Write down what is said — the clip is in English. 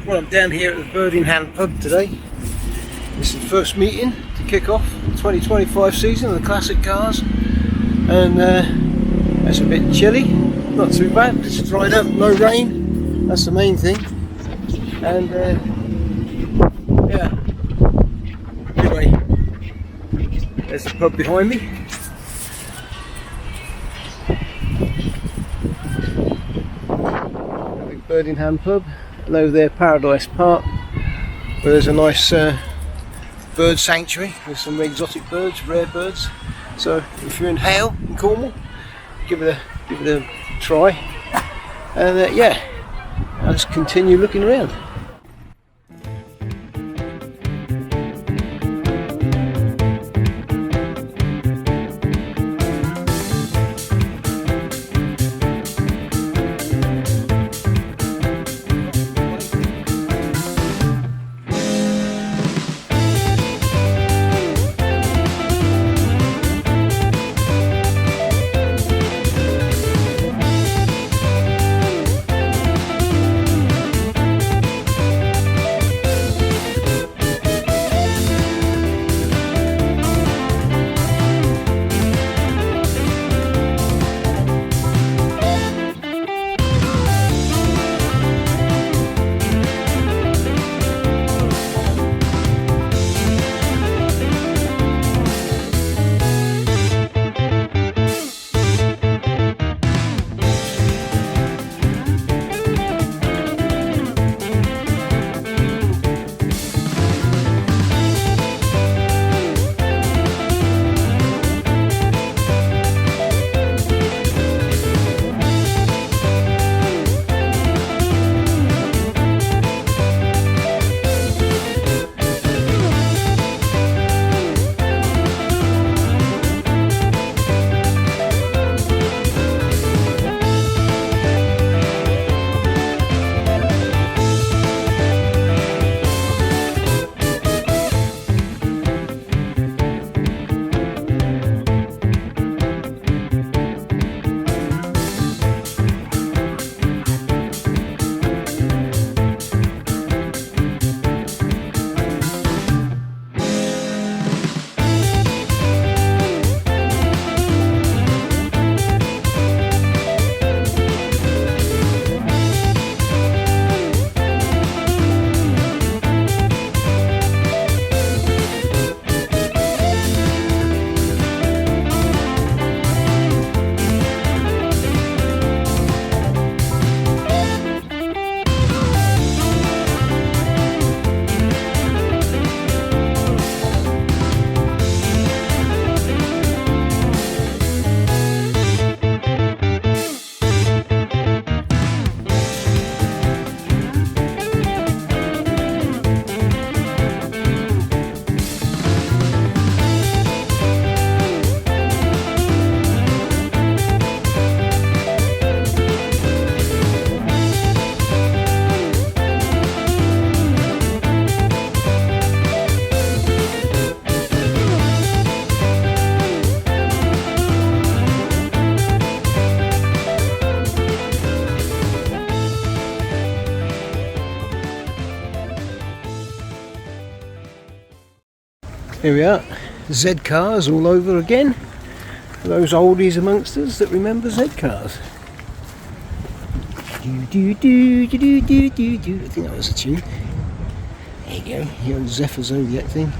Well, I'm down here at the Bird in Hand pub today. This is the first meeting to kick off the 2025 season of the classic cars, and it's a bit chilly, not too bad, it's dried up, no rain, that's the main thing. And yeah, anyway, there's the pub behind me. Big Bird in Hand pub, and over there Paradise Park, where there's a nice bird sanctuary with some exotic birds, rare birds. So if you're in Hayle in Cornwall, give it a try. And yeah, I'll just continue looking around. Here we are, Z cars all over again. For those oldies amongst us that remember Z cars. Do, do, do, do, do, do, do. I think that was a tune. There you go, the old Zephyr Zodiac thing.